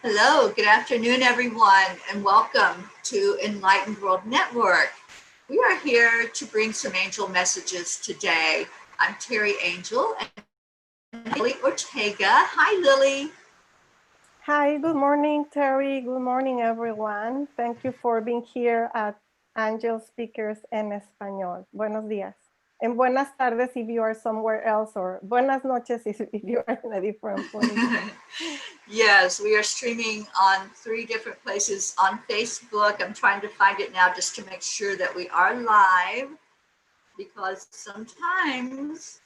Hello, good afternoon, everyone, and welcome to Enlightened World Network. We are here to bring some angel messages today. I'm Terry Angel and Lily Ortega. Hi, Lily. Hi, good morning, Terry. Good morning, everyone. Thank you for being here at Angelspeakers en español. Buenos días. And buenas tardes if you are somewhere else, or buenas noches if you are in a different place. Yes, we are streaming on 3 different places on Facebook. I'm trying to find it now just to make sure that we are live, because sometimes,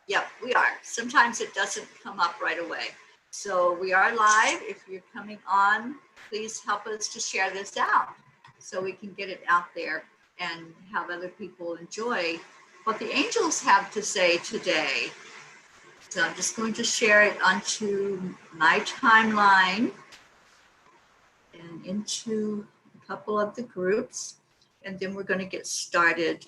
yep, we are. Sometimes it doesn't come up right away. So we are live. If you're coming on, please help us to share this out so we can get it out there and have other people enjoy what the angels have to say today. So I'm just going to share it onto my timeline and into a couple of the groups, and then we're going to get started.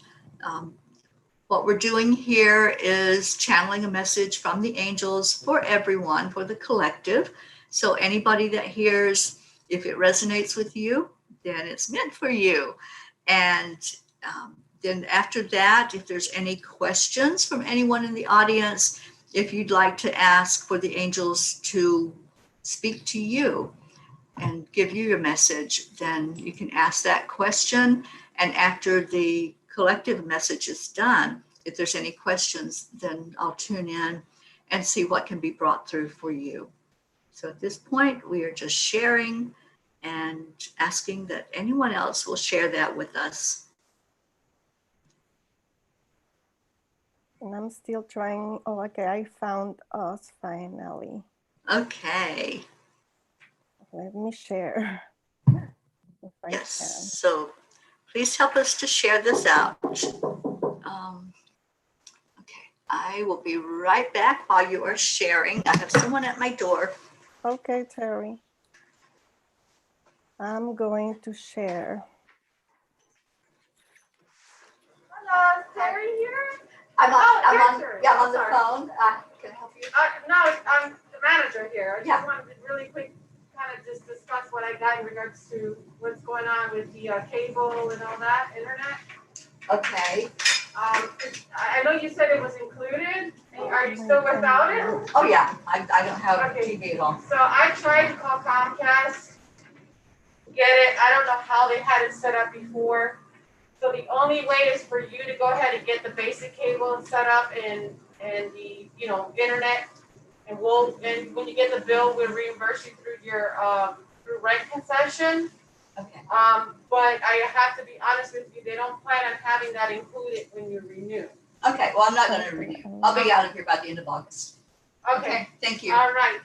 What we're doing here is channeling a message from the angels for everyone, for the collective. So anybody that hears, if it resonates with you, then it's meant for you. And then after that, if there's any questions from anyone in the audience, if you'd like to ask for the angels to speak to you and give you your message, then you can ask that question. And after the collective message is done, if there's any questions, then I'll tune in and see what can be brought through for you. So at this point, we are just sharing and asking that anyone else will share that with us. And I'm still trying. Oh, okay, I found us finally. Okay. Let me share. Yes, so please help us to share this out. Okay, I will be right back while you are sharing. I have someone at my door. Okay, Terry. I'm going to share. Hello, is Terry here? I'm on the Sorry. phone. Can I help you? No, I'm the manager here. I just Yeah. wanted to really quick kind of just discuss what I got in regards to what's going on with the cable and all that, internet. Okay. I know you said it was included. Are you still without it? Oh, yeah. I don't have Okay. TV at all. So I tried to call Comcast, get it. I don't know how they had it set up before. So the only way is for you to go ahead and get the basic cable set up and the internet, and when you get the bill, we'll reimburse you through your through rent concession. Okay. But I have to be honest with you, they don't plan on having that included when you renew. Okay, well, I'm not going to renew. I'll be out of here by the end of August. Okay. Thank you. All right.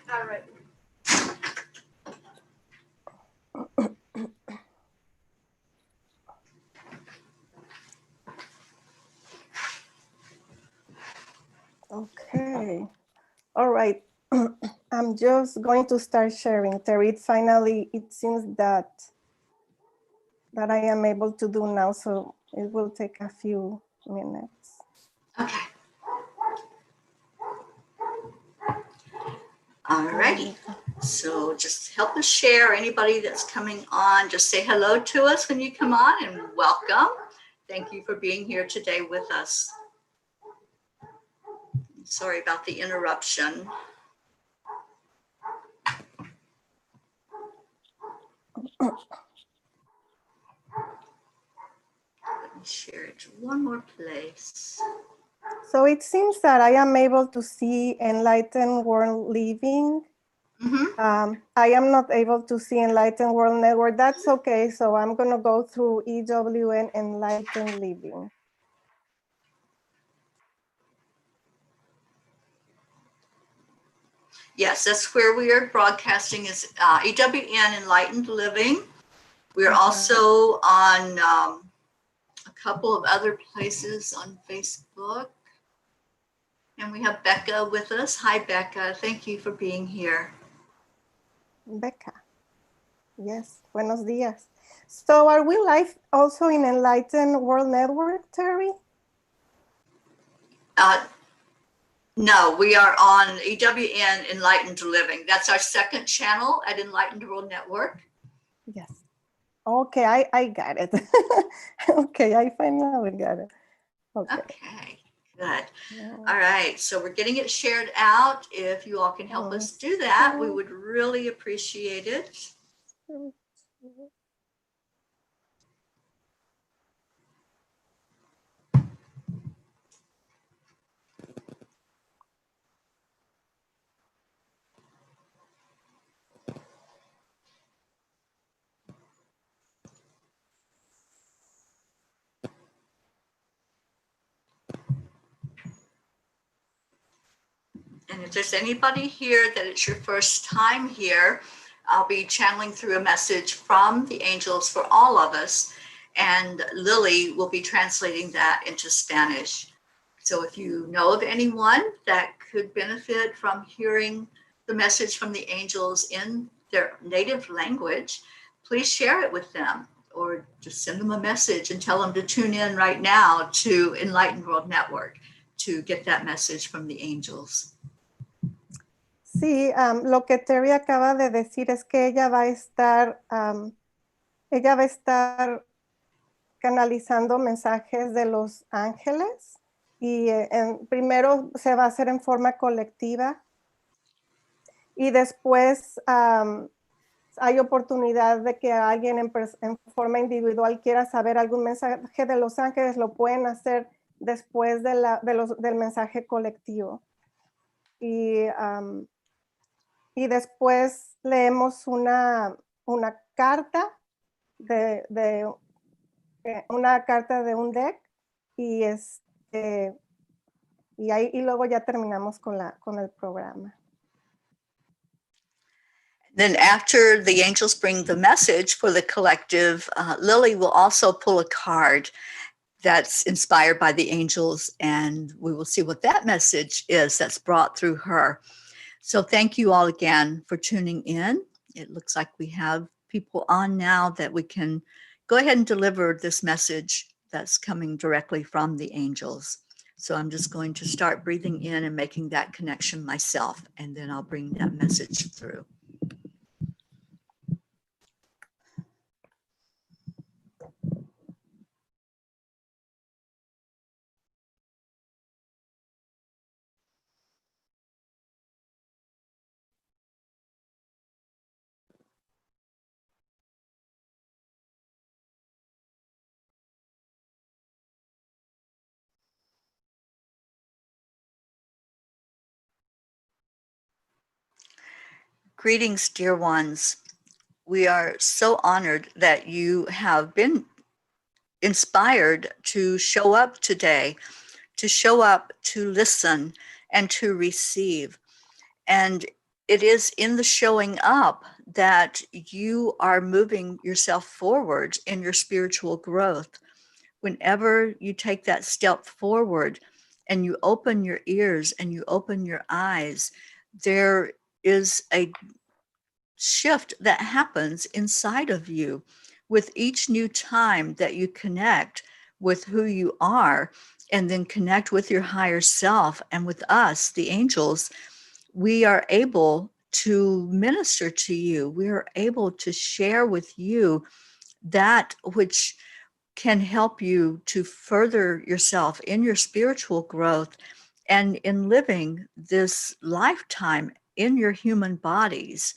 Okay. All right. I'm just going to start sharing. Terry, finally, it seems that I am able to do now, so it will take a few minutes. Okay. All righty. So just help us share. Anybody that's coming on, just say hello to us when you come on, and welcome. Thank you for being here today with us. Sorry about the interruption. Let me share it to one more place. So it seems that I am able to see Enlightened World Living. I am not able to see Enlightened World Network. That's okay. So I'm going to go through EWN Enlightened Living. Yes, that's where we are broadcasting, is EWN Enlightened Living. We're also on a couple of other places on Facebook. And we have Becca with us. Hi, Becca. Thank you for being here. Becca. Yes, buenos días. So are we live also in Enlightened World Network, Terry? No, we are on EWN Enlightened Living. That's our second channel at Enlightened World Network. Yes. Okay, I got it. Okay, I finally got it. Okay. Okay, good. Yeah. All right, so we're getting it shared out. If you all can help us do that, we would really appreciate it. And if there's anybody here that it's your first time here, I'll be channeling through a message from the angels for all of us, and Lily will be translating that into Spanish. So if you know of anyone that could benefit from hearing the message from the angels in their native language, please share it with them, or just send them a message and tell them to tune in right now to Enlightened World Network to get that message from the angels. Sí, lo que Terry acaba de decir es que ella va a estar canalizando mensajes de los ángeles y primero se va a hacer en forma colectiva y después hay oportunidad de que alguien en forma individual quiera saber algún mensaje de los ángeles, lo pueden hacer después del mensaje colectivo. Y después leemos una carta una carta de un deck y luego ya terminamos con el programa. Then after the angels bring the message for the collective, Lily will also pull a card that's inspired by the angels, and we will see what that message is that's brought through her. So thank you all again for tuning in. It looks like we have people on now that we can go ahead and deliver this message that's coming directly from the angels. So I'm just going to start breathing in and making that connection myself, and then I'll bring that message through. Greetings, dear ones. We are so honored that you have been inspired to show up today, to show up, to listen, and to receive. And it is in the showing up that you are moving yourself forward in your spiritual growth. Whenever you take that step forward and you open your ears and you open your eyes, there is a shift that happens inside of you with each new time that you connect with who you are and then connect with your higher self and with us, the angels. We are able to minister to you. We are able to share with you that which can help you to further yourself in your spiritual growth and in living this lifetime in your human bodies.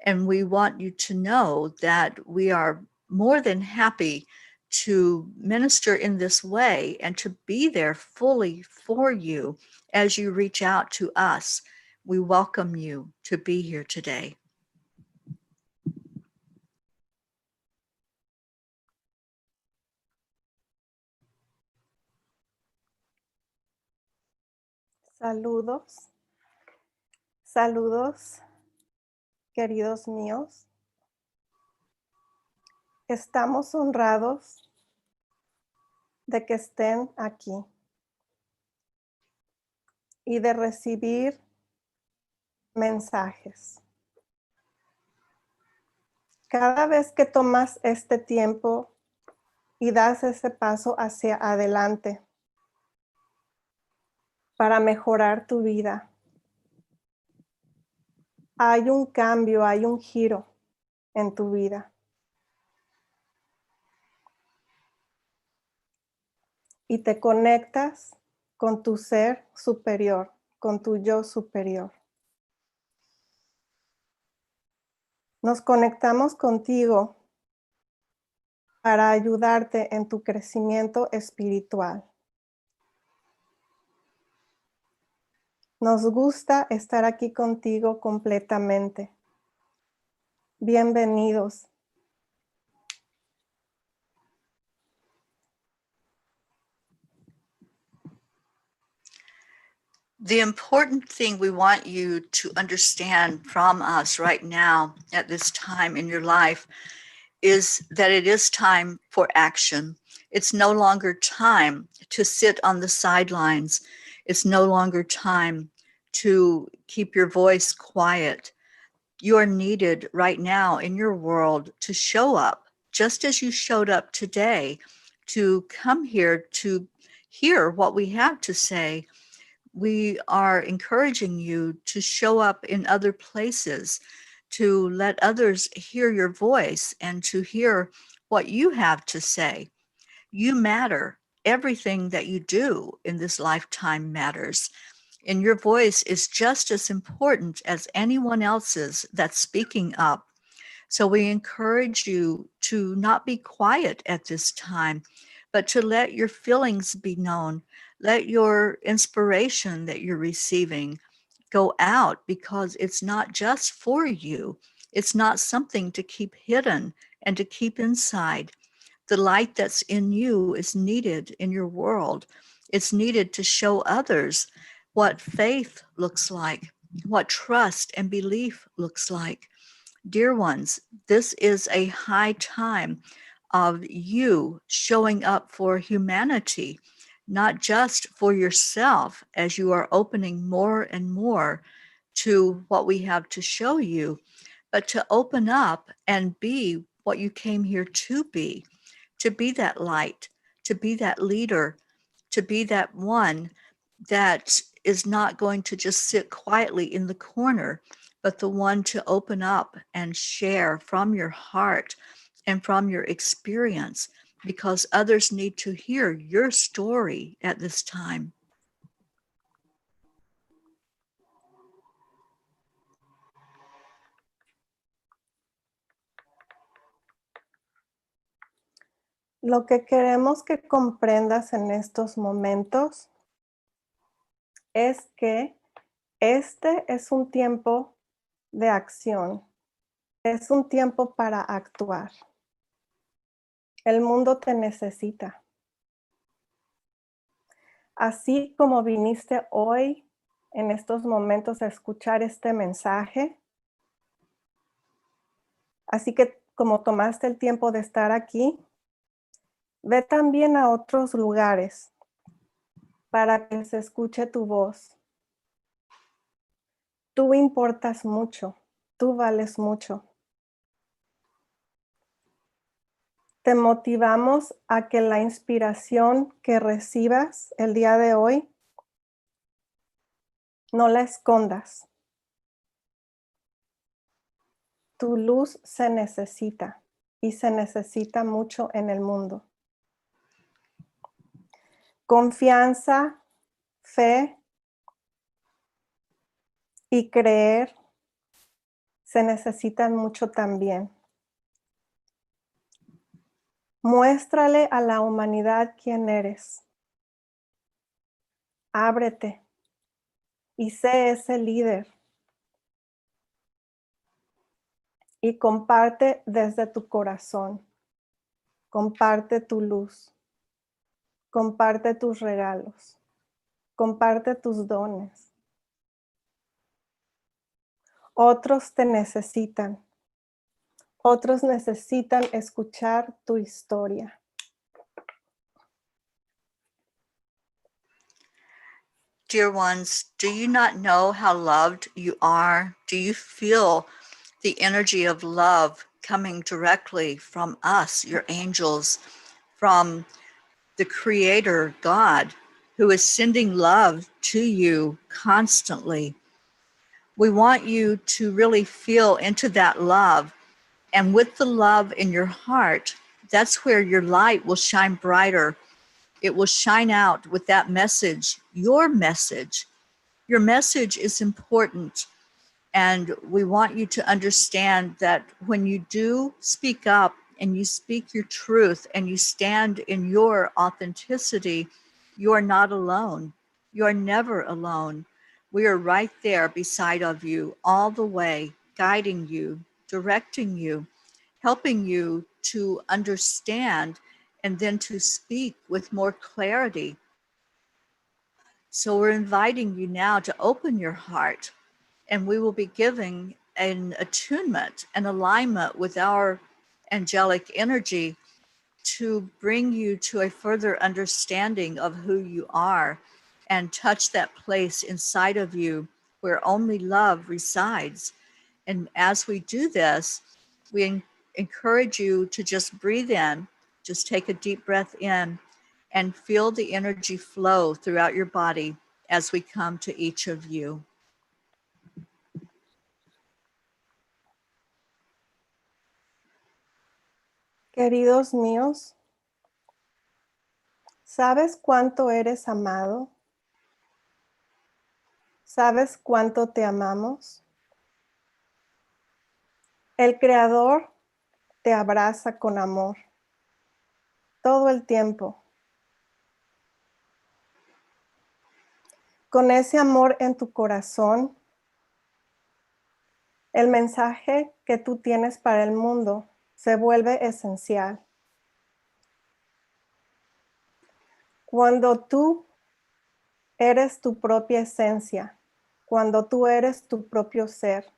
And we want you to know that we are more than happy to minister in this way and to be there fully for you as you reach out to us. We welcome you to be here today. Saludos. Saludos, queridos míos. Estamos honrados de que estén aquí y de recibir mensajes. Cada vez que tomas este tiempo y das ese paso hacia adelante, para mejorar tu vida. Hay un cambio, hay un giro en tu vida. Y te conectas con tu ser superior, con tu yo superior. Nos conectamos contigo para ayudarte en tu crecimiento espiritual. Nos gusta estar aquí contigo completamente. Bienvenidos. The important thing we want you to understand from us right now at this time in your life is that it is time for action. It's no longer time to sit on the sidelines. It's no longer time to keep your voice quiet. You are needed right now in your world to show up, just as you showed up today, to come here to hear what we have to say. We are encouraging you to show up in other places, to let others hear your voice and to hear what you have to say. You matter. Everything that you do in this lifetime matters. And your voice is just as important as anyone else's that's speaking up. So we encourage you to not be quiet at this time, but to let your feelings be known. Let your inspiration that you're receiving go out, because it's not just for you. It's not something to keep hidden and to keep inside. The light that's in you is needed in your world. It's needed to show others what faith looks like, what trust and belief looks like. Dear ones, this is a high time of you showing up for humanity, not just for yourself, as you are opening more and more to what we have to show you, but to open up and be what you came here to be that light, to be that leader, to be that one that is not going to just sit quietly in the corner, but the one to open up and share from your heart and from your experience, because others need to hear your story at this time. Lo que queremos que comprendas en estos momentos es que este es un tiempo de acción. Es un tiempo para actuar. El mundo te necesita. Así como viniste hoy en estos momentos a escuchar este mensaje, así que como tomaste el tiempo de estar aquí, ve también a otros lugares para que se escuche tu voz. Tú importas mucho, tú vales mucho. Te motivamos a que la inspiración que recibas el día de hoy no la escondas. Tu luz se necesita y se necesita mucho en el mundo. Confianza, fe y creer se necesitan mucho también. Muéstrale a la humanidad quién eres. Ábrete y sé ese líder. Y comparte desde tu corazón. Comparte tu luz. Comparte tus regalos. Comparte tus dones. Otros te necesitan. Otros necesitan escuchar tu historia. Dear ones, do you not know how loved you are? Do you feel the energy of love coming directly from us, your angels, from the Creator, God? who is sending love to you constantly. We want you to really feel into that love. And with the love in your heart, that's where your light will shine brighter. It will shine out with that message, your message. Your message is important. And we want you to understand that when you do speak up and you speak your truth and you stand in your authenticity, you are not alone. You are never alone. We are right there beside of you all the way, guiding you, directing you, helping you to understand and then to speak with more clarity. So we're inviting you now to open your heart, and we will be giving an attunement, an alignment with our angelic energy to bring you to a further understanding of who you are and touch that place inside of you where only love resides. And as we do this, we encourage you to just breathe in, just take a deep breath in, and feel the energy flow throughout your body as we come to each of you. Queridos míos, ¿sabes cuánto eres amado? ¿Sabes cuánto te amamos? El Creador te abraza con amor todo el tiempo. Con ese amor en tu corazón, el mensaje que tú tienes para el mundo se vuelve esencial. Cuando tú eres tu propia esencia, cuando tú eres tu propio ser,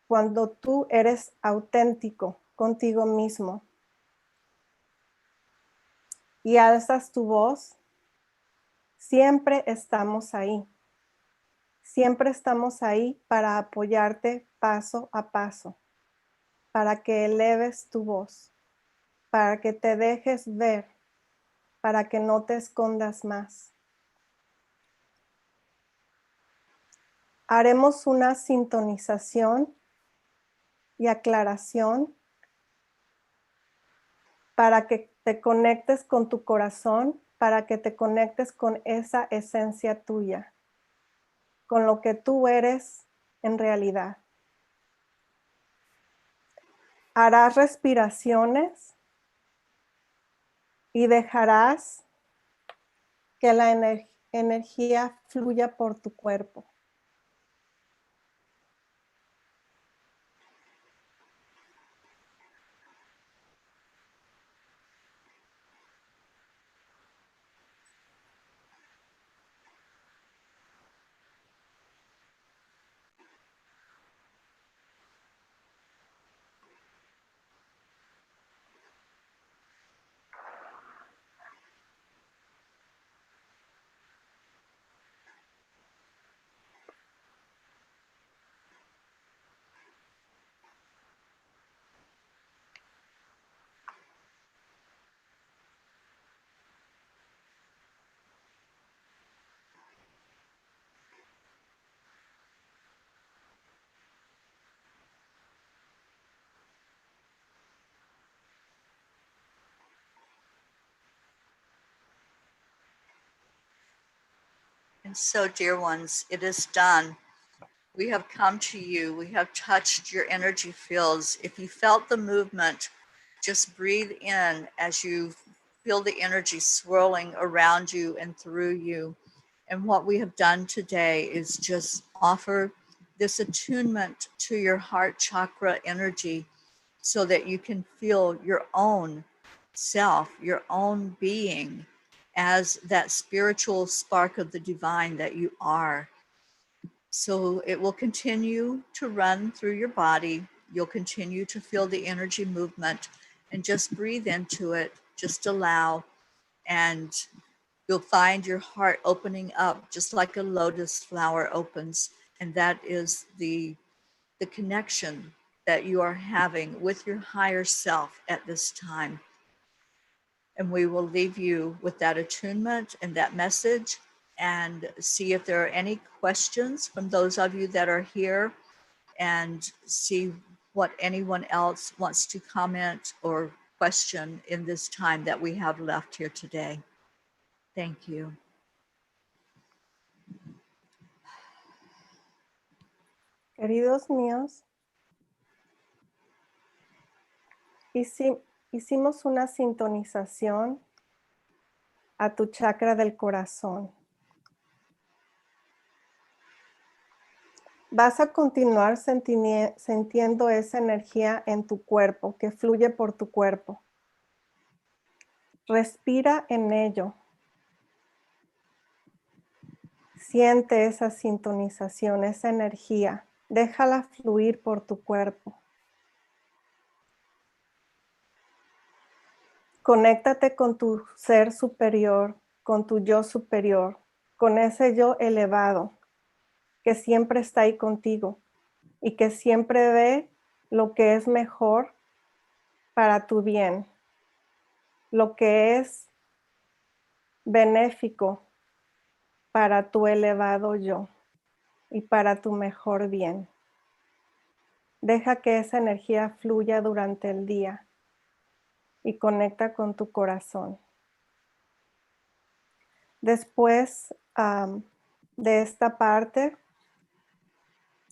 cuando tú eres auténtico contigo mismo y alzas tu voz, siempre estamos ahí. Siempre estamos ahí para apoyarte paso a paso, para que eleves tu voz, para que te dejes ver, para que no te escondas más. Haremos una sintonización y aclaración para que te conectes con tu corazón, para que te conectes con esa esencia tuya, con lo que tú eres en realidad. Harás respiraciones y dejarás que la energía fluya por tu cuerpo. And so, dear ones, it is done. We have come to you. We have touched your energy fields. If you felt the movement, just breathe in as you feel the energy swirling around you and through you. And what we have done today is just offer this attunement to your heart chakra energy so that you can feel your own self, your own being as that spiritual spark of the divine that you are. So it will continue to run through your body. You'll continue to feel the energy movement and just breathe into it, just allow, and you'll find your heart opening up just like a lotus flower opens. And that is the connection that you are having with your higher self at this time. And we will leave you with that attunement and that message and see if there are any questions from those of you that are here, and see what anyone else wants to comment or question in this time that we have left here today. Thank you. Queridos míos, hicimos una sintonización a tu chakra del corazón. Vas a continuar sintiendo esa energía en tu cuerpo, que fluye por tu cuerpo. Respira en ello. Siente esa sintonización, esa energía. Déjala fluir por tu cuerpo. Conéctate con tu ser superior, con tu yo superior, con ese yo elevado que siempre está ahí contigo y que siempre ve lo que es mejor para tu bien, lo que es benéfico para tu elevado yo y para tu mejor bien. Deja que esa energía fluya durante el día y conecta con tu corazón. Después de esta parte,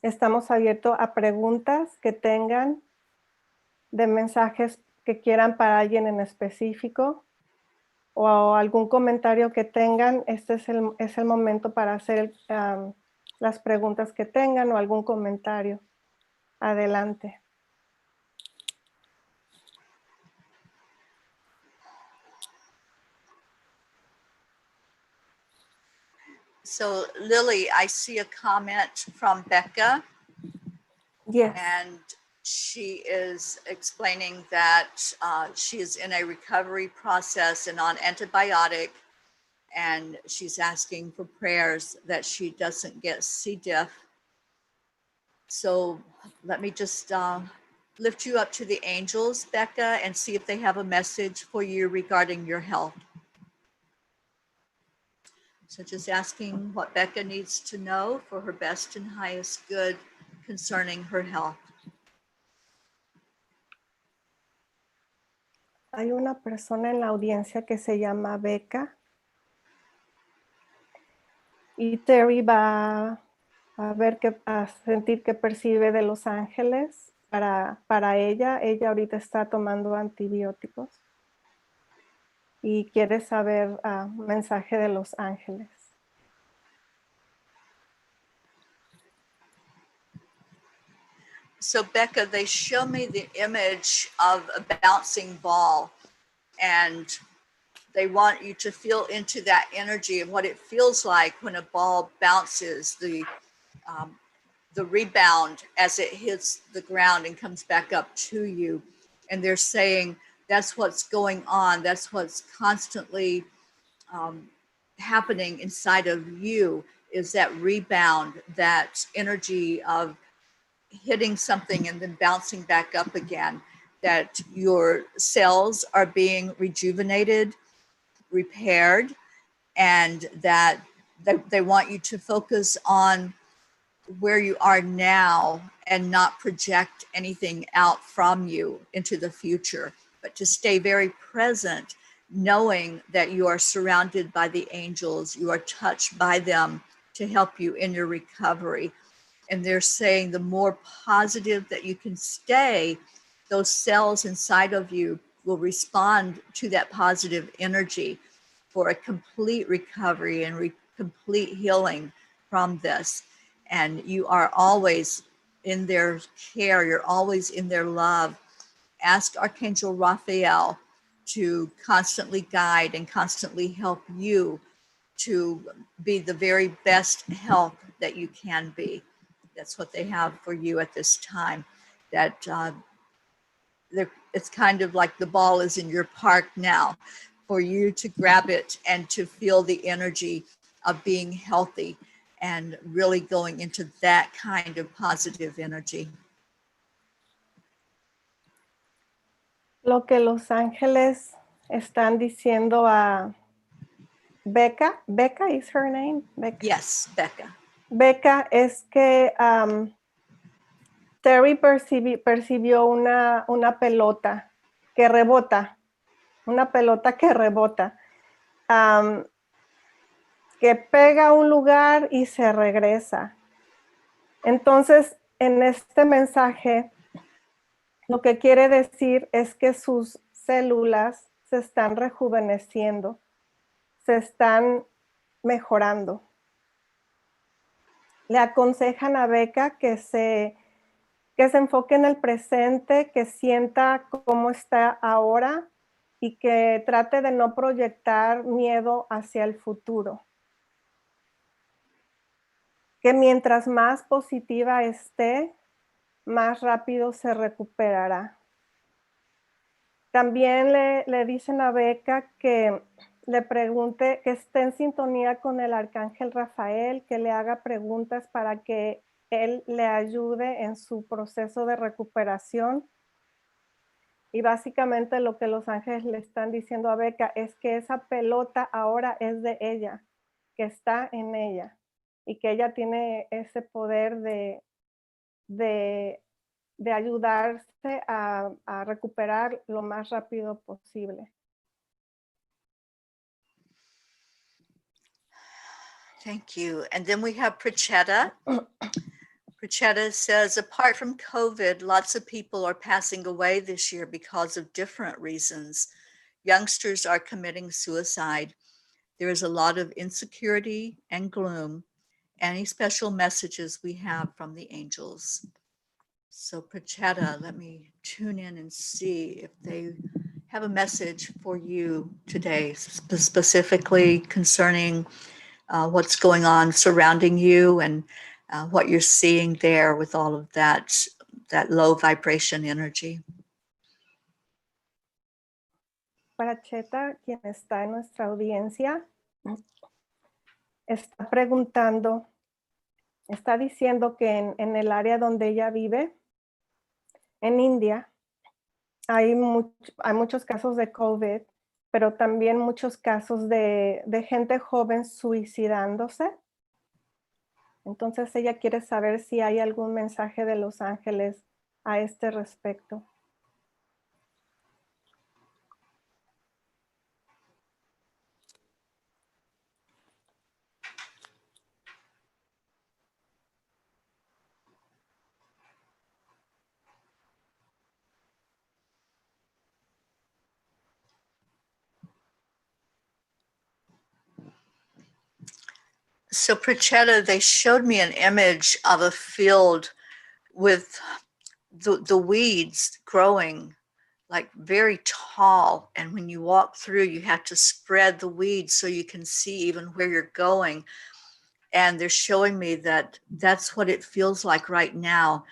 estamos abiertos a preguntas que tengan, de mensajes que quieran para alguien en específico, o algún comentario que tengan. Este es el momento para hacer las preguntas que tengan o algún comentario. Adelante. So Lily, I see a comment from Becca. Yes. And she is explaining that she is in a recovery process and on antibiotic, and she's asking for prayers that she doesn't get C. diff. So let me just lift you up to the angels, Becca, and see if they have a message for you regarding your health. So just asking what Becca needs to know for her best and highest good concerning her health. Hay una persona en la audiencia que se llama Becca. Y Terry va a sentir que percibe de los ángeles para ella. Ella ahorita está tomando antibióticos y quiere saber mensaje de los ángeles. So Becca, they show me the image of a bouncing ball, and they want you to feel into that energy of what it feels like when a ball bounces, the rebound as it hits the ground and comes back up to you. And they're saying that's what's going on. That's what's constantly happening inside of you, is that rebound, that energy of hitting something and then bouncing back up again, that your cells are being rejuvenated, repaired, and that they want you to focus on where you are now and not project anything out from you into the future, but to stay very present, knowing that you are surrounded by the angels, you are touched by them to help you in your recovery. And they're saying the more positive that you can stay, those cells inside of you will respond to that positive energy for a complete recovery and complete healing from this. And you are always in their care. You're always in their love. Ask Archangel Raphael to constantly guide and constantly help you to be the very best health that you can be. That's what they have for you at this time. That it's kind of like the ball is in your park now, for you to grab it and to feel the energy of being healthy and really going into that kind of positive energy. Lo que los ángeles están diciendo a Becca. Becca is her name. Becca. Yes, Becca. Becca, es que Terry percibió una pelota que rebota, una pelota que rebota, que pega a un lugar y se regresa. Entonces, en este mensaje, lo que quiere decir es que sus células se están rejuveneciendo, se están mejorando. Le aconsejan a Becca que se enfoque en el presente, que sienta cómo está ahora y que trate de no proyectar miedo hacia el futuro. Que mientras más positiva esté, más rápido se recuperará. También le dicen a Becca que le pregunte, que esté en sintonía con el arcángel Rafael, que le haga preguntas para que él le ayude en su proceso de recuperación. Y básicamente lo que los ángeles le están diciendo a Becca es que esa pelota ahora es de ella, que está en ella y que ella tiene ese poder de ayudarse a recuperar lo más rápido posible. Thank you. And then we have Prachetta. Prachetta says, apart from COVID, lots of people are passing away this year because of different reasons. Youngsters are committing suicide. There is a lot of insecurity and gloom. Any special messages we have from the angels? So Prachetta, let me tune in and see if they have a message for you today, specifically concerning what's going on surrounding you and what you're seeing there with all of that low vibration energy. Prachetta, quien está en nuestra audiencia, está preguntando, está diciendo que en el área donde ella vive, en India, hay muchos casos de COVID, pero también muchos casos de gente joven suicidándose. Entonces ella quiere saber si hay algún mensaje de los ángeles a este respecto. So Prachetta, they showed me an image of a field with the weeds growing like very tall. And when you walk through, you have to spread the weeds so you can see even where you're going. And they're showing me that that's what it feels like right now,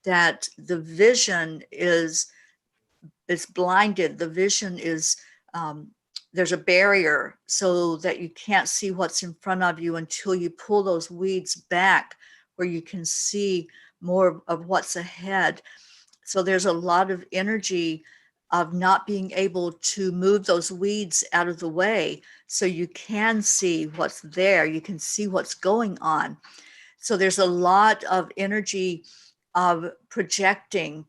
that the vision is blinded. The vision is, there's a barrier so that you can't see what's in front of you until you pull those weeds back where you can see more of what's ahead. So there's a lot of energy of not being able to move those weeds out of the way so you can see what's there. You can see what's going on. So there's a lot of energy of projecting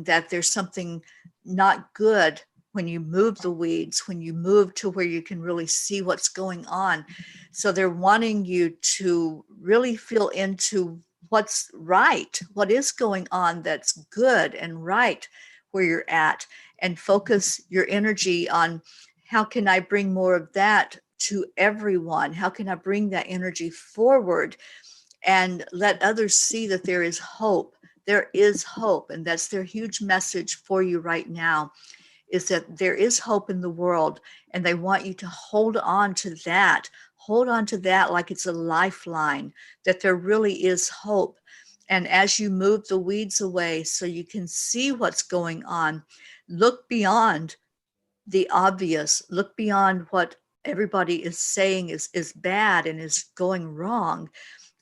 that there's something not good when you move the weeds, when you move to where you can really see what's going on. So they're wanting you to really feel into what's right, what is going on that's good and right where you're at, and focus your energy on how can I bring more of that to everyone? How can I bring that energy forward and let others see that there is hope? There is hope, and that's their huge message for you right now, is that there is hope in the world, and they want you to hold on to that. Hold on to that like it's a lifeline, that there really is hope. And as you move the weeds away so you can see what's going on, look beyond the obvious, look beyond what everybody is saying is bad and is going wrong,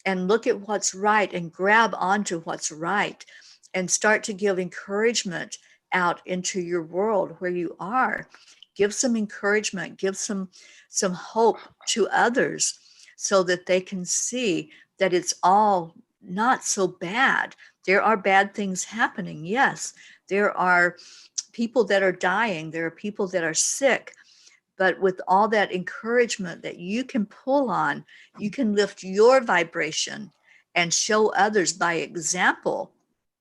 and look at what's right and grab onto what's right and start to give encouragement out into your world where you are. give some encouragement, give some hope to others so that they can see that it's all not so bad. There are bad things happening. Yes, there are people that are dying. There are people that are sick. But with all that encouragement that you can pull on, you can lift your vibration and show others by example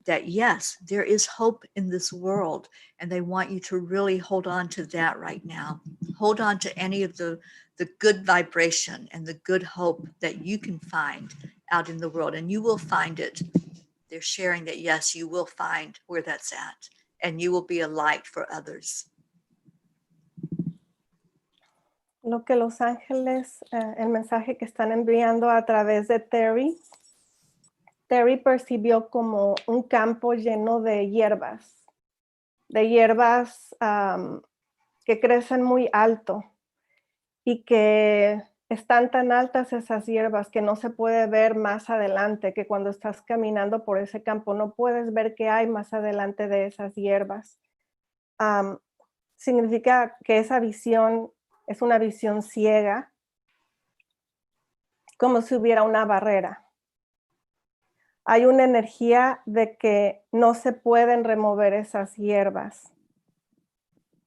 that yes, there is hope in this world. And they want you to really hold on to that right now. Hold on to any of the good vibration and the good hope that you can find out in the world. And you will find it. They're sharing that, yes, you will find where that's at. And you will be a light for others. Lo que los ángeles, el mensaje que están enviando a través de Terry percibió como un campo lleno de hierbas que crecen muy alto y que están tan altas esas hierbas que no se puede ver más adelante, que cuando estás caminando por ese campo no puedes ver qué hay más adelante de esas hierbas. Significa que esa visión es una visión ciega, como si hubiera una barrera. Hay una energía de que no se pueden remover esas hierbas.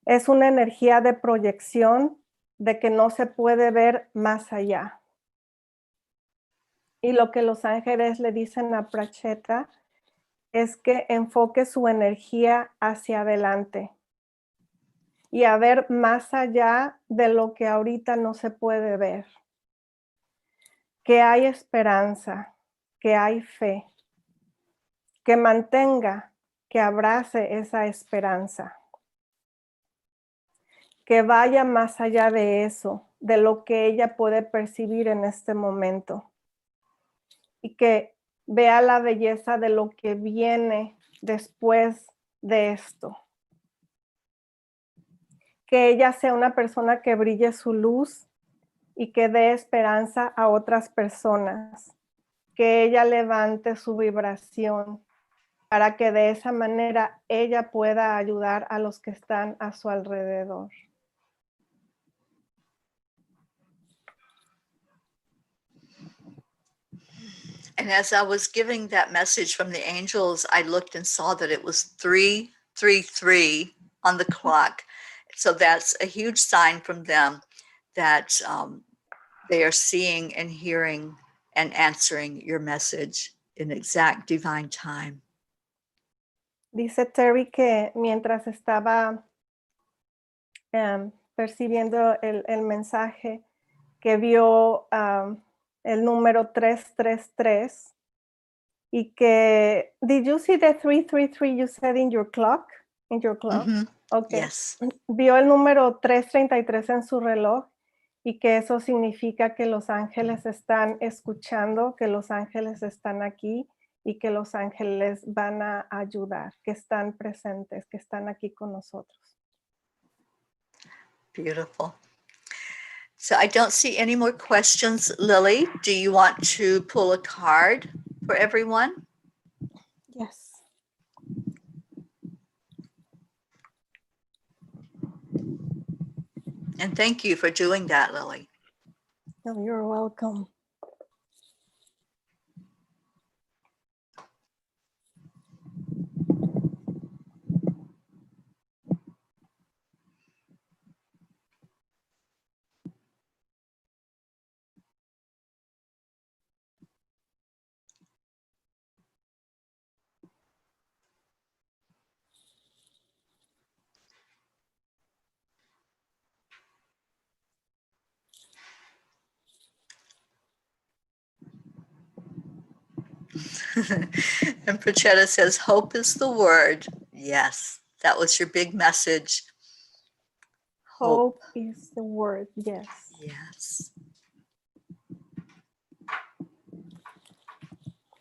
Es una energía de proyección de que no se puede ver más allá. Y lo que los ángeles le dicen a Pracheta es que enfoque su energía hacia adelante y a ver más allá de lo que ahorita no se puede ver. Que hay esperanza, que hay fe, que mantenga, que abrace esa esperanza, que vaya más allá de eso, de lo que ella puede percibir en este momento y que vea la belleza de lo que viene después de esto. Que ella sea una persona que brille su luz y que dé esperanza a otras personas, que ella levante su vibración para que de esa manera ella pueda ayudar a los que están a su alrededor. And as I was giving that message from the angels, I looked and saw that it was 3:33 on the clock. So that's a huge sign from them that they are seeing and hearing and answering your message in exact divine time. Dice Terry que mientras estaba percibiendo el mensaje, que vio el número 333 y que, did you see the 333 you said in your clock? In your clock? Mm-hmm. Okay. Yes. Vio el número 333 en su reloj y que eso significa que los ángeles están escuchando, que los ángeles están aquí y que los ángeles van a ayudar, que están presentes, que están aquí con nosotros. Beautiful. So I don't see any more questions. Lily, do you want to pull a card for everyone? Yes. And thank you for doing that, Lily. Oh, you're welcome. And Prachetta says, hope is the word. Yes, that was your big message. Hope is the word, yes. Yes.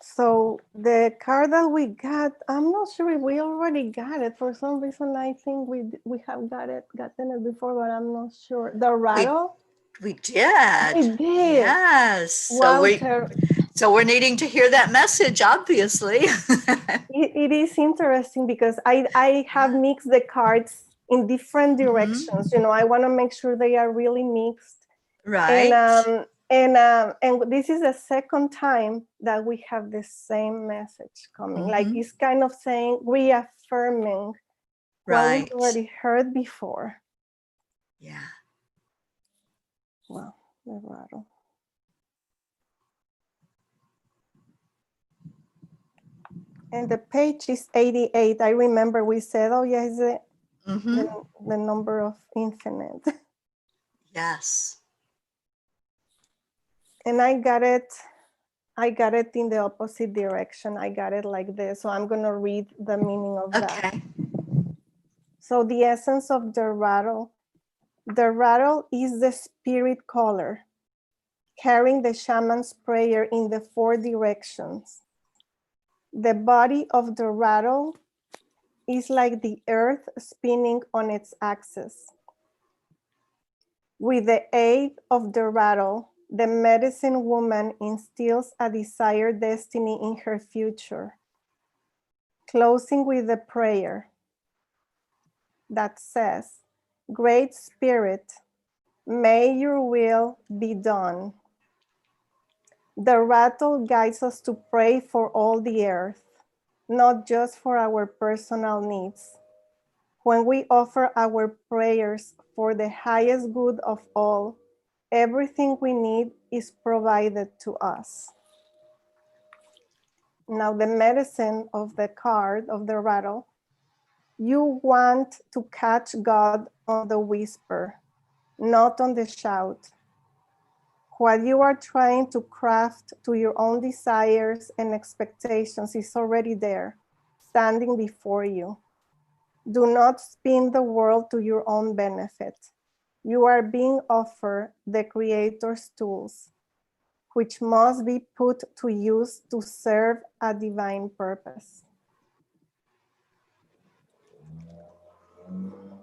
So the card that we got, I'm not sure if we already got it. For some reason, I think we have gotten it before, but I'm not sure. The rattle? We did. We did. Yes. Wow, So we're needing to hear that message, obviously. It is interesting because I have mixed the cards in different Mhm. directions. You know, I want to make sure they are really mixed. Right. And this is the second time that we have the same message coming. Like Mhm. it's kind of saying, reaffirming what Right. we already heard before. Yeah. Wow, very raro. And the page is 88. I remember we said, oh yeah, it's Mhm. the number of infinite. Yes. And I got it in the opposite direction. I got it like this. So I'm gonna read the meaning of that. Okay. So the essence of the rattle is the spirit color, carrying the shaman's prayer in the 4 directions. The body of the rattle is like the earth spinning on its axis. With the aid of the rattle, the medicine woman instills a desired destiny in her future, closing with a prayer that says, Great Spirit, may your will be done. The rattle guides us to pray for all the earth, not just for our personal needs. When we offer our prayers for the highest good of all, everything we need is provided to us. Now, the medicine of the card of the rattle, you want to catch God on the whisper, not on the shout. What you are trying to craft to your own desires and expectations is already there, standing before you. Do not spin the world to your own benefit. You are being offered the Creator's tools, which must be put to use to serve a divine purpose.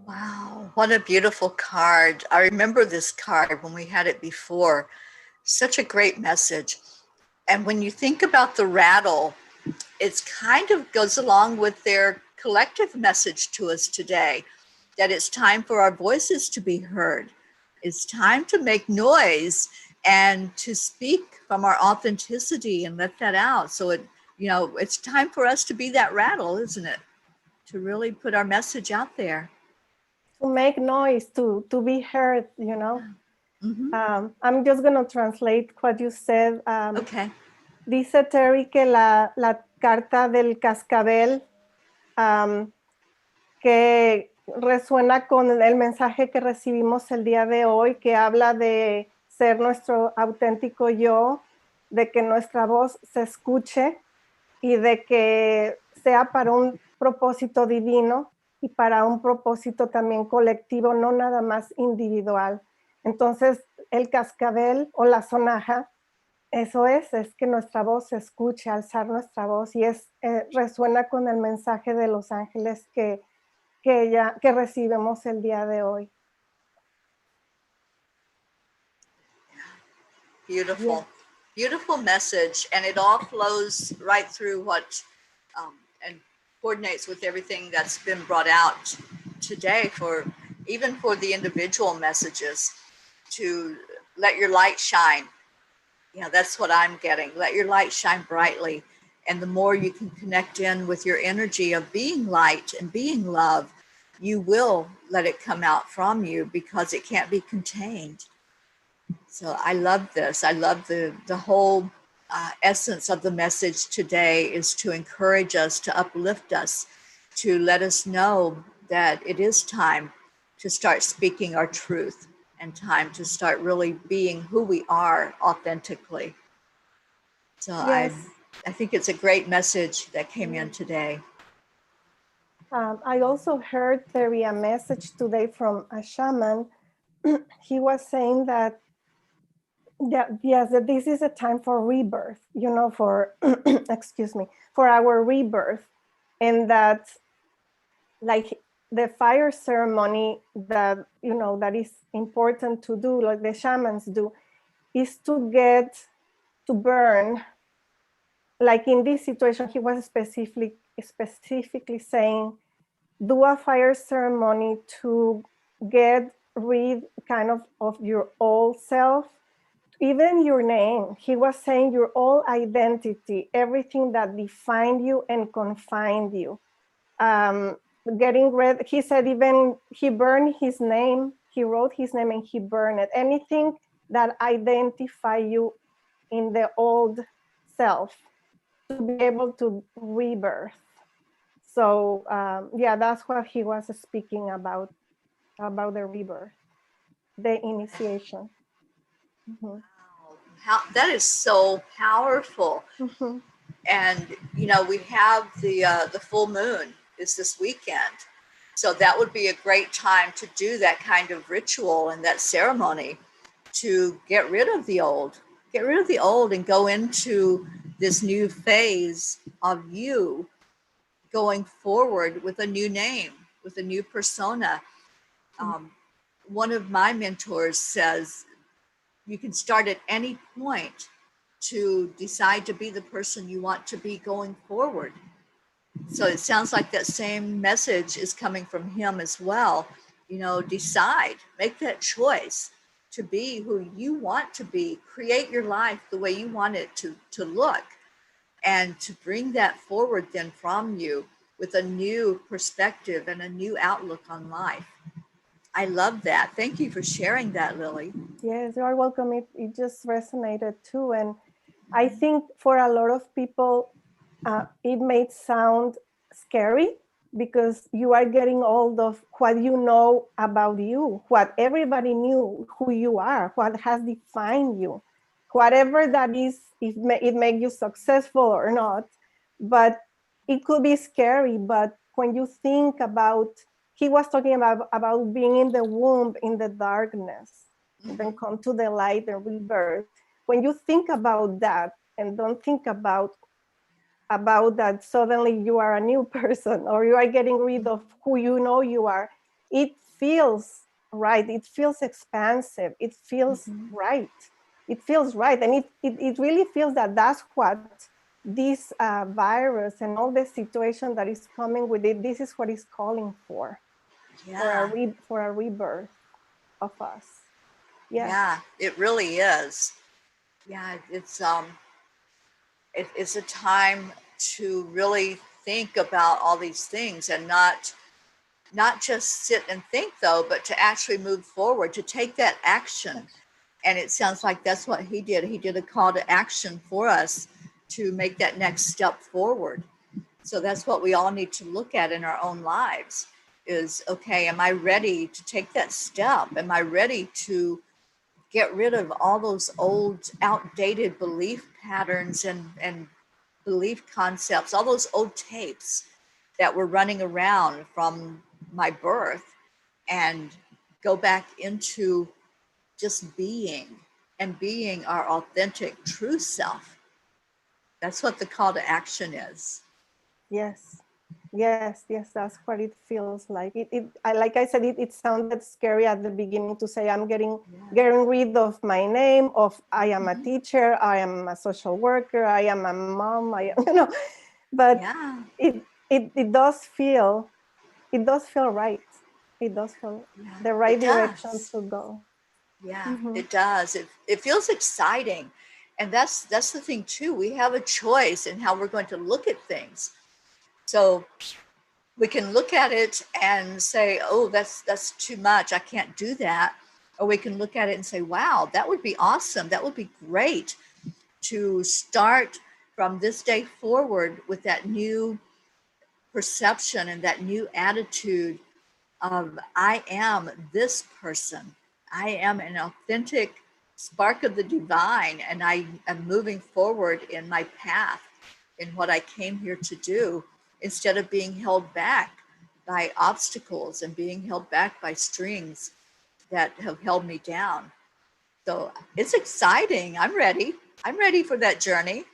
Wow, what a beautiful card. I remember this card when we had it before. Such a great message. And when you think about the rattle, it kind of goes along with their collective message to us today, that it's time for our voices to be heard. It's time to make noise and to speak from our authenticity and let that out. So it's time for us to be that rattle, isn't it? To really put our message out there. To make noise, to be heard, you know. Mm-hmm. I'm just going to translate what you said. Okay. Dice Terry que la carta del cascabel que resuena con el mensaje que recibimos el día de hoy, que habla de ser nuestro auténtico yo, de que nuestra voz se escuche y de que sea para un propósito divino y para un propósito también colectivo, no nada más individual. Entonces, el cascabel o la sonaja, eso es que nuestra voz se escuche, alzar nuestra voz, y resuena con el mensaje de los ángeles que recibimos el día de hoy. Beautiful. Yeah. Beautiful message, and it all flows right through what and coordinates with everything that's been brought out today, even for the individual messages, to let your light shine. That's what I'm getting. Let your light shine brightly, and the more you can connect in with your energy of being light and being love, you will let it come out from you, because it can't be contained. So I love this. I love the whole essence of the message today is to encourage us, to uplift us, to let us know that it is time to start speaking our truth, and time to start really being who we are authentically. So Yes. I think it's a great message that came in today. I also heard a message today from a shaman. He was saying that that this is a time for rebirth, for excuse me, for our rebirth, and that like the fire ceremony that that is important to do, like the shamans do, is to get to burn. Like in this situation, he was specifically saying do a fire ceremony to get rid kind of your old self, even your name. He was saying your old identity, everything that defined you and confined you. Getting rid, he said even he burned his name, he wrote his name and he burned it. Anything that identify you in the old self to be able to rebirth. So yeah, that's what he was speaking about the rebirth, the initiation. Mhm. How, that is so powerful. Mhm. And you know, we have the full moon is this weekend, so that would be a great time to do that kind of ritual and that ceremony to get rid of the old, and go into this new phase of you going forward with a new name, with a new persona. One of my mentors says you can start at any point to decide to be the person you want to be going forward. So it sounds like that same message is coming from him as well. You know, decide, make that choice to be who you want to be, create your life the way you want it to look, and to bring that forward then from you with a new perspective and a new outlook on life. I love that. Thank you for sharing that, Lily. Yes, you are welcome. It just resonated too. And I think for a lot of people, it may sound scary because you are getting hold of what you know about you, what everybody knew who you are, what has defined you, whatever that is, it make you successful or not. But it could be scary. But when you think about, he was talking about being in the womb in the darkness, and then come to the light and rebirth. When you think about that and don't think about that suddenly you are a new person or you are getting rid of who you know you are, it feels right. It feels expansive. It feels right. It feels right. And it really feels that that's what this virus and all the situation that is coming with it, this is what it's calling for a rebirth of us. Yes. Yeah, it really is. Yeah, it's a time to really think about all these things and not just sit and think though, but to actually move forward, to take that action. And it sounds like that's what he did. He did a call to action for us to make that next step forward. So that's what we all need to look at in our own lives is, okay, am I ready to take that step? Am I ready to get rid of all those old outdated belief patterns and belief concepts, all those old tapes that were running around from my birth, and go back into just being and being our authentic true self. That's what the call to action is. Yes, that's what it feels like. Like I said, it sounded scary at the beginning to say I'm getting rid of my name, of I am a teacher, I am a social worker, I am a mom, but it does feel right. It does feel the right direction to go. Yeah, it does. It feels exciting. And that's the thing too. We have a choice in how we're going to look at things. So we can look at it and say, oh, that's too much. I can't do that. Or we can look at it and say, wow, that would be awesome. That would be great to start from this day forward with that new perception and that new attitude of I am this person. I am an authentic spark of the divine, and I am moving forward in my path, in what I came here to do, instead of being held back by obstacles and being held back by strings that have held me down. So it's exciting. I'm ready. I'm ready for that journey.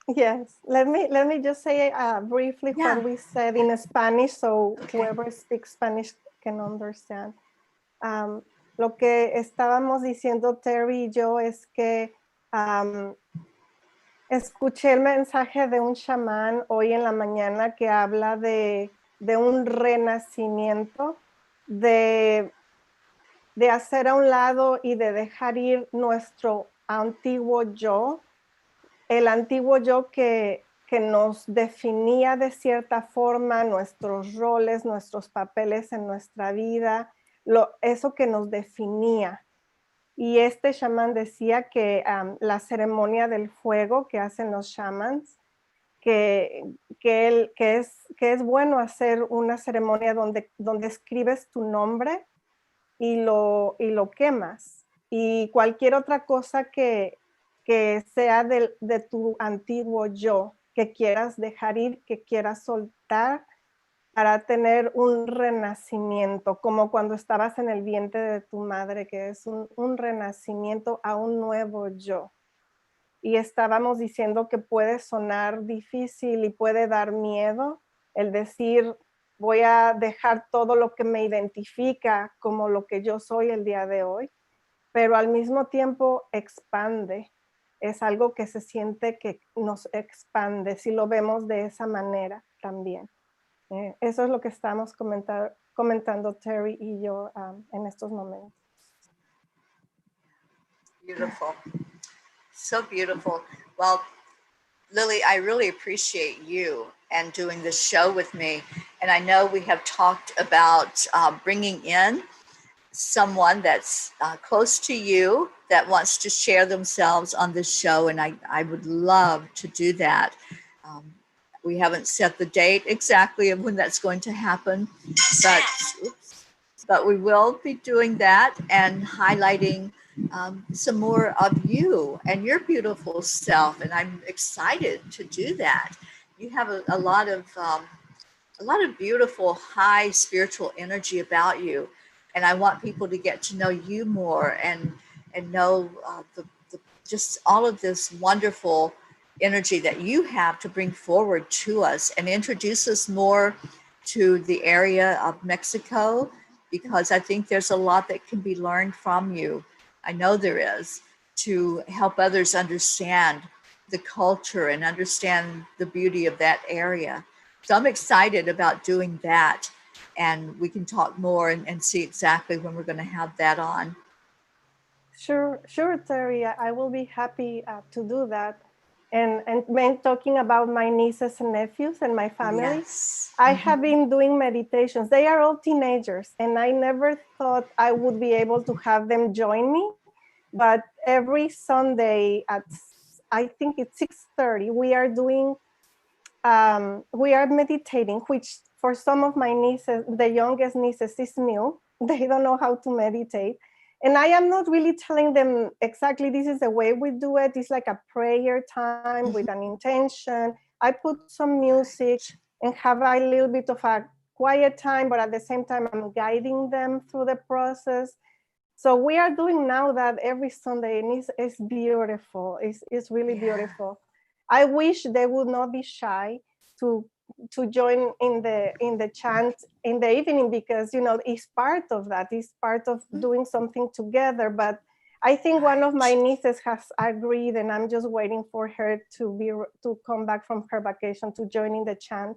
Yes, let me just say briefly what we said in Spanish, so whoever speaks Spanish can understand. Lo que estábamos diciendo Terry y yo es que escuché el mensaje de un chamán hoy en la mañana que habla de de un renacimiento, de hacer a un lado y de dejar ir nuestro antiguo yo, el antiguo yo que nos definía de cierta forma, nuestros roles, nuestros papeles en nuestra vida, eso que nos definía. Y este chamán decía que la ceremonia del fuego que hacen los chamans, que es bueno hacer una ceremonia donde escribes tu nombre y lo quemas. Y cualquier otra cosa que sea de tu antiguo yo, que quieras dejar ir, que quieras soltar, para tener un renacimiento, como cuando estabas en el vientre de tu madre, que es un renacimiento a un nuevo yo. Y estábamos diciendo que puede sonar difícil y puede dar miedo el decir, voy a dejar todo lo que me identifica como lo que yo soy el día de hoy, pero al mismo tiempo expande. Es algo que se siente que nos expande, si lo vemos de esa manera también. Eso es lo que estamos comentando Terry y yo en estos momentos. Beautiful. So beautiful. Well, Lily, I really appreciate you and doing this show with me. And I know we have talked about bringing in someone that's close to you that wants to share themselves on this show. And I would love to do that. We haven't set the date exactly of when that's going to happen, but we will be doing that and highlighting some more of you and your beautiful self. And I'm excited to do that. You have a lot of beautiful, high spiritual energy about you. And I want people to get to know you more and know just all of this wonderful energy that you have to bring forward to us and introduce us more to the area of Mexico, because I think there's a lot that can be learned from you. I know there is, to help others understand the culture and understand the beauty of that area. So I'm excited about doing that, and we can talk more and see exactly when we're going to have that on. Sure, Terry. I will be happy to do that. And when talking about my nieces and nephews and my family, Yes. I have been doing meditations. They are all teenagers, and I never thought I would be able to have them join me. But every Sunday at, I think it's 6:30, we are meditating, which for some of my nieces, the youngest nieces, is new. They don't know how to meditate. And I am not really telling them exactly this is the way we do it. It's like a prayer time with an intention. I put some music and have a little bit of a quiet time, but at the same time, I'm guiding them through the process. So we are doing now that every Sunday, and it's beautiful. It's really beautiful. I wish they would not be shy to join in the chant in the evening, because it's part of that. It's part of doing something together. But I think one of my nieces has agreed, and I'm just waiting for her to come back from her vacation to join in the chant.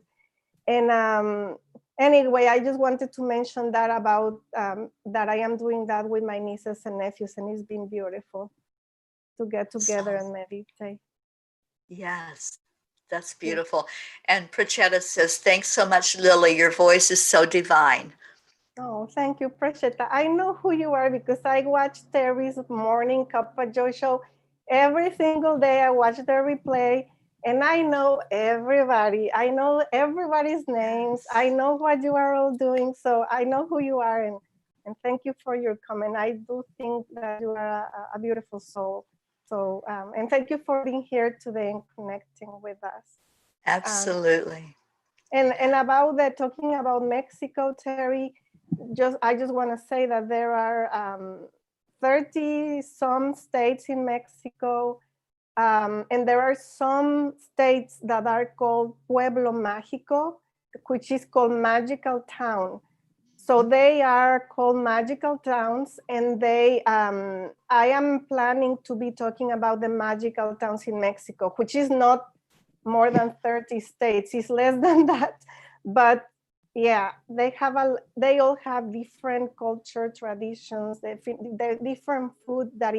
And anyway, I just wanted to mention that about that I am doing that with my nieces and nephews, and it's been beautiful to get together and meditate. Yes, that's beautiful. And Prachetta says, thanks so much, Lily. Your voice is so divine. Oh, thank you, Prachetta. I know who you are because I watch Terry's Morning Cup of Joy show every single day. I watch the replay, and I know everybody. I know everybody's names. I know what you are all doing. So I know who you are, and thank you for your comment. I do think that you are a beautiful soul. So, and thank you for being here today and connecting with us. Absolutely. And about that, talking about Mexico, Terry, I just want to say that there are 30 some states in Mexico, and there are some states that are called Pueblo Mágico, which is called magical town. So they are called magical towns, and I am planning to be talking about the magical towns in Mexico, which is not more than 30 states. It's less than that, but Yeah, they all have different culture, traditions, the different food that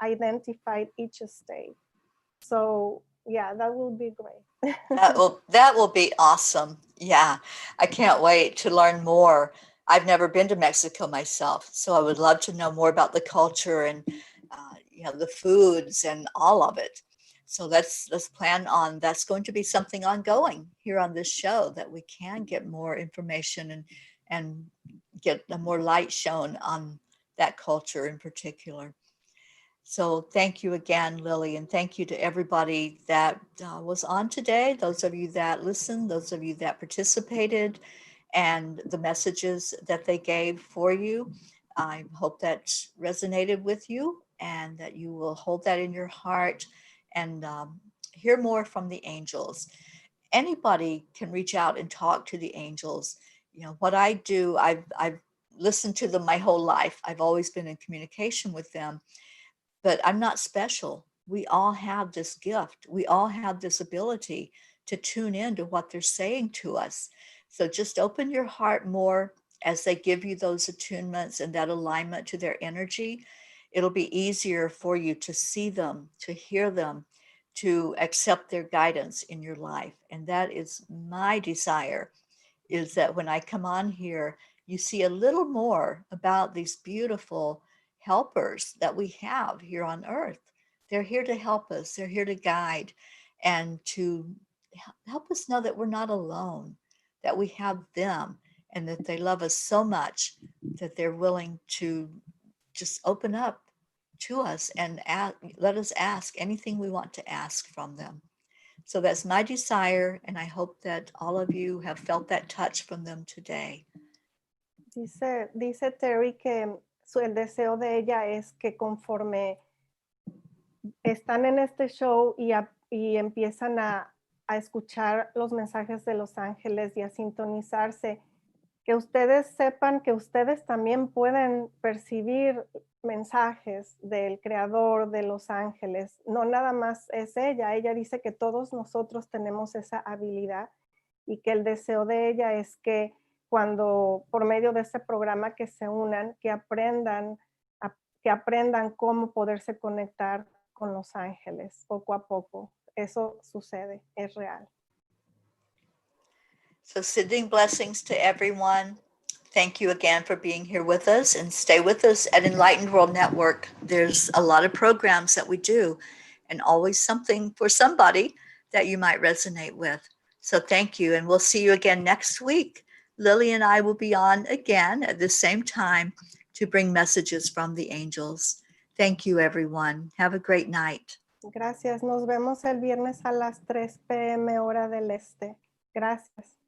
identified each state. So yeah, that will be great. That will be awesome. Yeah, I can't wait to learn more. I've never been to Mexico myself, so I would love to know more about the culture and the foods and all of it. So let's plan on that's going to be something ongoing here on this show, that we can get more information and get more light shown on that culture in particular. So thank you again, Lily, and thank you to everybody that was on today, those of you that listened, those of you that participated, and the messages that they gave for you. I hope that resonated with you and that you will hold that in your heart and hear more from the angels. Anybody can reach out and talk to the angels. You know, what I do, I've listened to them my whole life. I've always been in communication with them. But I'm not special. We all have this gift. We all have this ability to tune in to what they're saying to us. So just open your heart more as they give you those attunements and that alignment to their energy. It'll be easier for you to see them, to hear them, to accept their guidance in your life. And that is my desire, is that when I come on here, you see a little more about these beautiful helpers that we have here on earth. They're here to help us, they're here to guide and to help us know that we're not alone, that we have them, and that they love us so much that they're willing to just open up to us and let us ask anything we want to ask from them. So that's my desire, and I hope that all of you have felt that touch from them today. Dice Terry que el deseo de ella es que conforme están en este show y empiezan a escuchar los mensajes de los ángeles y a sintonizarse, que ustedes sepan que ustedes también pueden percibir mensajes del creador, de los ángeles. No nada más es ella. Ella dice que todos nosotros tenemos esa habilidad y que el deseo de ella es que cuando por medio de este programa que se unan, que aprendan cómo poderse conectar con los ángeles poco a poco. Eso sucede, es real. So sending blessings to everyone. Thank you again for being here with us, and stay with us at Enlightened World Network. There's a lot of programs that we do, and always something for somebody that you might resonate with. So thank you, and we'll see you again next week. Lily and I will be on again at the same time to bring messages from the angels. Thank you, everyone. Have a great night. Gracias. Nos vemos el viernes a las 3 p.m. hora del este. Gracias.